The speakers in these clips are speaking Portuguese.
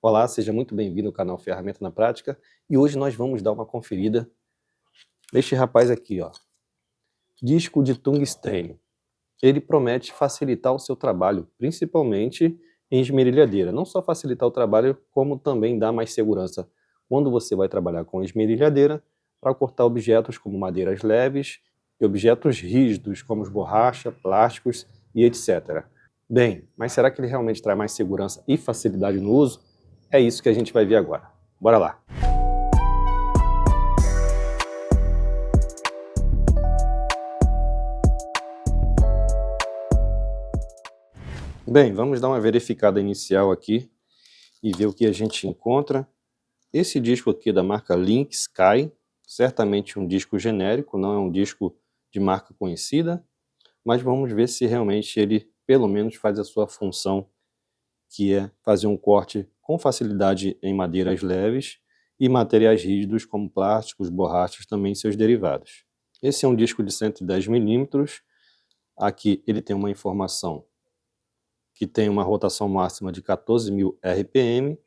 Olá, seja muito bem-vindo ao canal Ferramenta na Prática e hoje nós vamos dar uma conferida neste rapaz aqui, ó. Disco de tungstênio. Ele promete facilitar o seu trabalho, principalmente em esmerilhadeira. Não só facilitar o trabalho, como também dar mais segurança quando você vai trabalhar com esmerilhadeira para cortar objetos como madeiras leves e objetos rígidos como borracha, plásticos e etc. Bem, mas será que ele realmente traz mais segurança e facilidade no uso? É isso que a gente vai ver agora. Bora lá! Bem, vamos dar uma verificada inicial aqui e ver o que a gente encontra. Esse disco aqui é da marca Link Sky, certamente um disco genérico, não é um disco de marca conhecida, mas vamos ver se realmente ele pelo menos faz a sua função, que é fazer um corte com facilidade em madeiras leves e materiais rígidos como plásticos, borrachas, também seus derivados. Esse é um disco de 110 milímetros, aqui ele tem uma informação que tem uma rotação máxima de 14.000 RPM,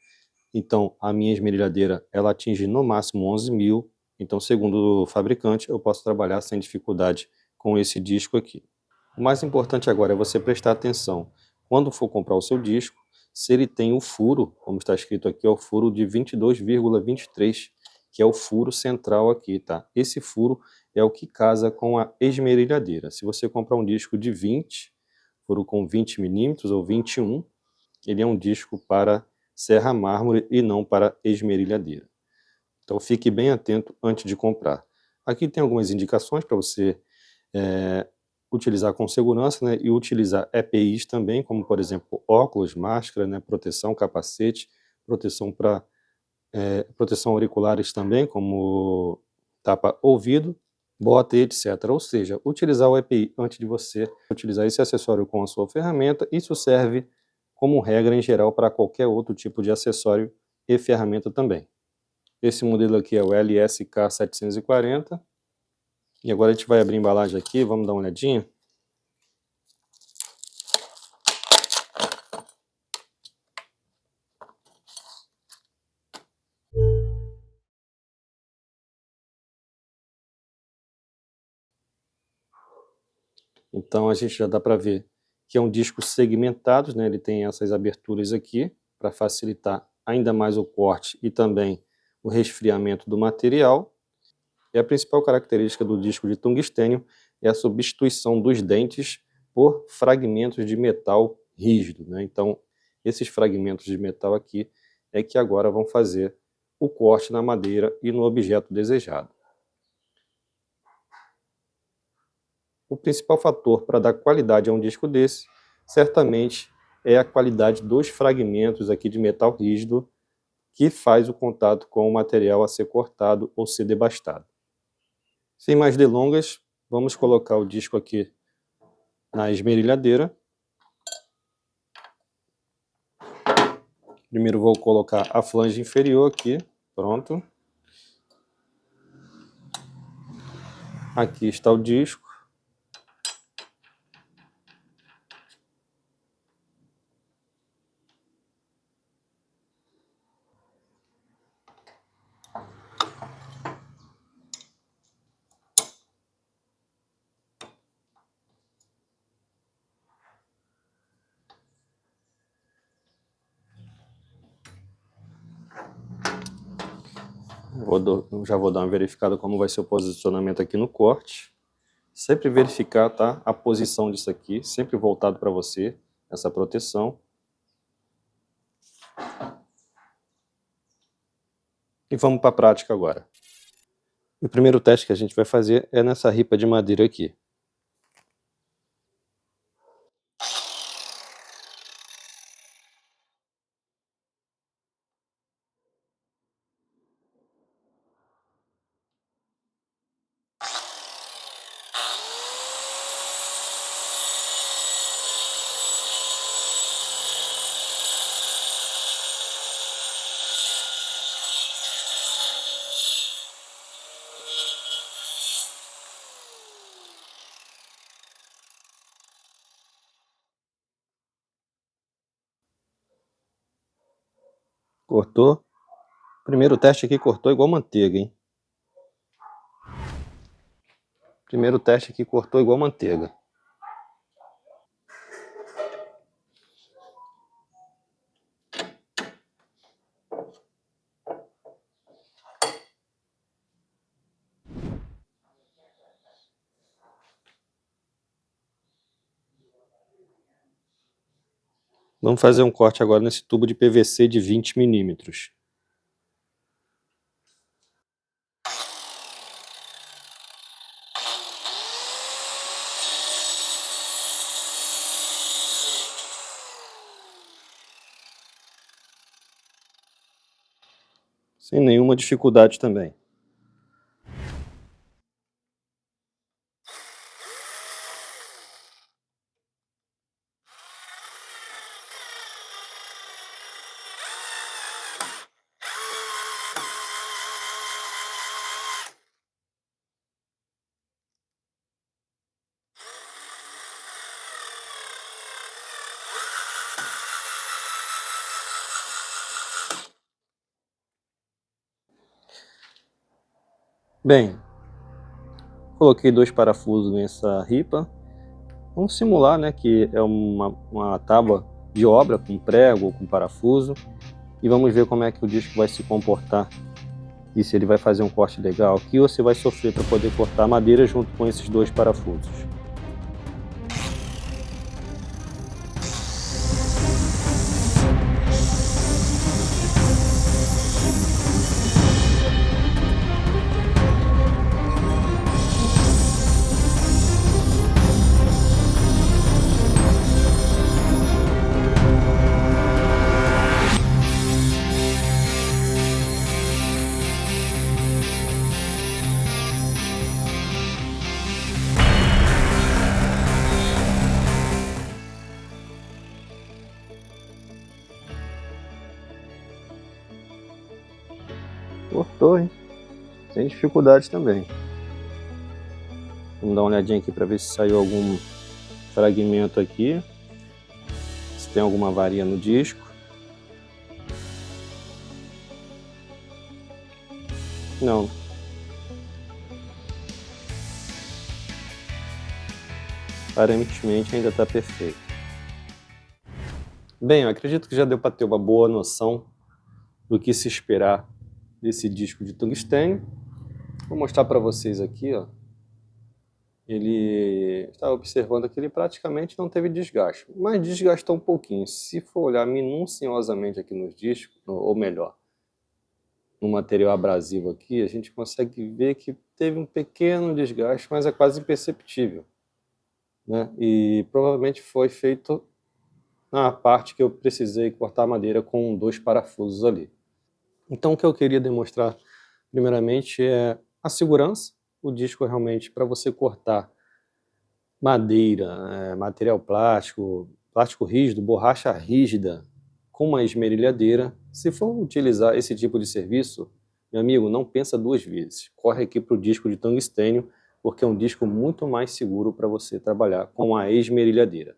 então a minha esmerilhadeira ela atinge no máximo 11.000, então segundo o fabricante eu posso trabalhar sem dificuldade com esse disco aqui. O mais importante agora é você prestar atenção, quando for comprar o seu disco, se ele tem o furo, como está escrito aqui, é o furo de 22,23, que é o furo central aqui, tá? Esse furo é o que casa com a esmerilhadeira. Se você comprar um disco de 20, furo com 20 milímetros ou 21, ele é um disco para serra mármore e não para esmerilhadeira. Então fique bem atento antes de comprar. Aqui tem algumas indicações para você utilizar com segurança, né, e utilizar EPIs também, como por exemplo óculos, máscara, né, proteção, capacete, proteção para proteção auriculares também, como tapa-ouvido, bota e etc. Ou seja, utilizar o EPI antes de você utilizar esse acessório com a sua ferramenta. Isso serve como regra em geral para qualquer outro tipo de acessório e ferramenta também. Esse modelo aqui é o LSK 740. E agora a gente vai abrir a embalagem aqui, vamos dar uma olhadinha. Então a gente já dá para ver que é um disco segmentado, né? Ele tem essas aberturas aqui para facilitar ainda mais o corte e também o resfriamento do material. E a principal característica do disco de tungstênio é a substituição dos dentes por fragmentos de metal rígido, né? Então esses fragmentos de metal aqui é que agora vão fazer o corte na madeira e no objeto desejado. O principal fator para dar qualidade a um disco desse, certamente, é a qualidade dos fragmentos aqui de metal rígido que faz o contato com o material a ser cortado ou ser debastado. Sem mais delongas, vamos colocar o disco aqui na esmerilhadeira. Primeiro vou colocar a flange inferior aqui, pronto. Aqui está o disco. Já vou dar uma verificada como vai ser o posicionamento aqui no corte. Sempre verificar, tá, a posição disso aqui, sempre voltado para você, essa proteção. E vamos para a prática agora. O primeiro teste que a gente vai fazer é nessa ripa de madeira aqui. Cortou. Primeiro teste aqui cortou igual manteiga, hein? Primeiro teste aqui cortou igual manteiga. Vamos fazer um corte agora nesse tubo de PVC de 20 milímetros. Sem nenhuma dificuldade também. Bem, coloquei 2 parafusos nessa ripa. Vamos simular, né, que é uma tábua de obra com prego ou com parafuso. E vamos ver como é que o disco vai se comportar. E se ele vai fazer um corte legal aqui ou se vai sofrer para poder cortar a madeira junto com esses 2 parafusos. Cortou, hein? Sem dificuldade também. Vamos dar uma olhadinha aqui para ver se saiu algum fragmento aqui. Se tem alguma avaria no disco. Não. Aparentemente ainda está perfeito. Bem, eu acredito que já deu para ter uma boa noção do que se esperar desse disco de tungstênio. Vou mostrar para vocês aqui, ó. Ele está observando que ele praticamente não teve desgaste, mas desgastou um pouquinho. Se for olhar minuciosamente aqui nos discos, ou melhor, no material abrasivo aqui, a gente consegue ver que teve um pequeno desgaste, mas é quase imperceptível, né? E provavelmente foi feito na parte que eu precisei cortar a madeira com 2 parafusos ali. Então o que eu queria demonstrar primeiramente é a segurança. O disco realmente, para você cortar madeira, material plástico, plástico rígido, borracha rígida, com uma esmerilhadeira, se for utilizar esse tipo de serviço, meu amigo, não pensa 2 vezes. Corre aqui para o disco de tungstênio, porque é um disco muito mais seguro para você trabalhar com a esmerilhadeira.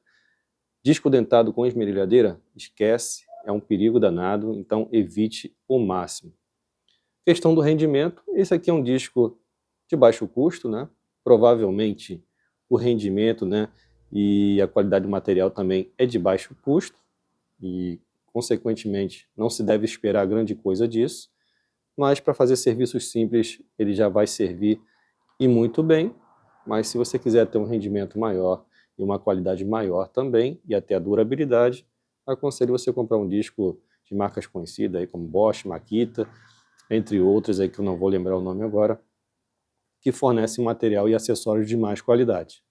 Disco dentado com esmerilhadeira, esquece, é um perigo danado, então evite o máximo. Questão do rendimento, esse aqui é um disco de baixo custo, né? Provavelmente o rendimento, né, e a qualidade do material também é de baixo custo e, consequentemente, não se deve esperar grande coisa disso, mas para fazer serviços simples ele já vai servir e muito bem, mas se você quiser ter um rendimento maior e uma qualidade maior também, e até a durabilidade, aconselho você comprar um disco de marcas conhecidas aí como Bosch, Makita, entre outros aí que eu não vou lembrar o nome agora, que fornecem material e acessórios de mais qualidade.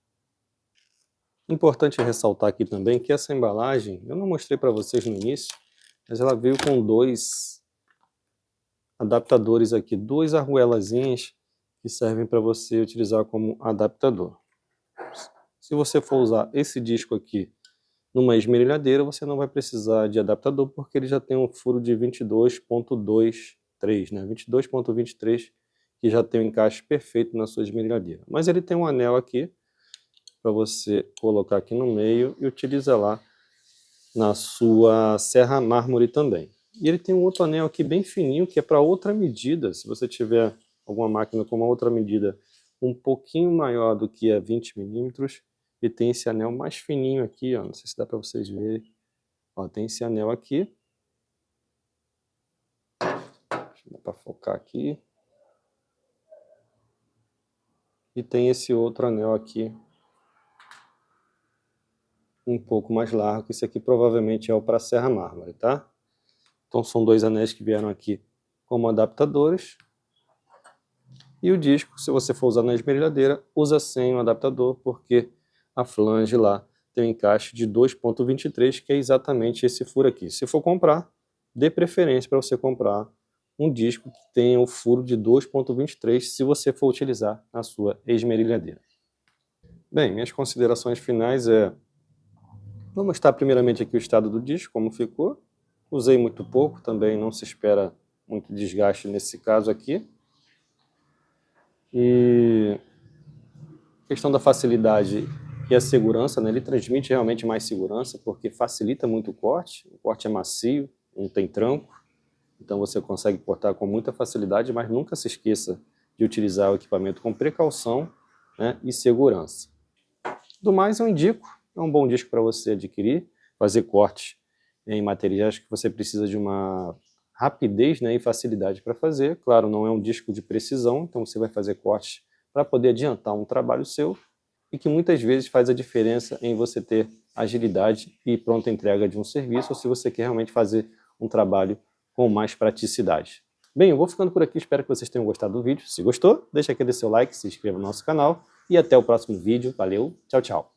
Importante ressaltar aqui também que essa embalagem, eu não mostrei para vocês no início, mas ela veio com 2 adaptadores aqui, 2 arruelazinhas que servem para você utilizar como adaptador. Se você for usar esse disco aqui numa esmerilhadeira, você não vai precisar de adaptador, porque ele já tem um furo de 22.23, né? 22.23, que já tem um encaixe perfeito na sua esmerilhadeira. Mas ele tem um anel aqui, para você colocar aqui no meio e utilizar lá na sua serra mármore também. E ele tem um outro anel aqui bem fininho, que é para outra medida. Se você tiver alguma máquina com uma outra medida um pouquinho maior do que a 20 milímetros, e tem esse anel mais fininho aqui, ó, não sei se dá para vocês verem. Ó, tem esse anel aqui. Dá para focar aqui. E tem esse outro anel aqui, um pouco mais largo, que esse aqui provavelmente é o para serra mármore, tá? Então são dois anéis que vieram aqui como adaptadores. E o disco, se você for usar na esmerilhadeira, usa sem o adaptador, porque a flange lá tem um encaixe de 2.23, que é exatamente esse furo aqui. Se for comprar, dê preferência para você comprar um disco que tenha o furo de 2.23, se você for utilizar na sua esmerilhadeira. Bem, minhas considerações finais vou mostrar primeiramente aqui o estado do disco, como ficou. Usei muito pouco, também não se espera muito desgaste nesse caso aqui. E questão da facilidade e a segurança, né? Ele transmite realmente mais segurança, porque facilita muito o corte é macio, não tem tranco, então você consegue cortar com muita facilidade, mas nunca se esqueça de utilizar o equipamento com precaução, né, e segurança. Do mais, eu indico, é um bom disco para você adquirir, fazer cortes em materiais que você precisa de uma rapidez, né, e facilidade para fazer. Claro, não é um disco de precisão, então você vai fazer cortes para poder adiantar um trabalho seu, e que muitas vezes faz a diferença em você ter agilidade e pronta entrega de um serviço, ou se você quer realmente fazer um trabalho com mais praticidade. Bem, eu vou ficando por aqui, espero que vocês tenham gostado do vídeo. Se gostou, deixa aquele seu like, se inscreva no nosso canal e até o próximo vídeo. Valeu, tchau, tchau!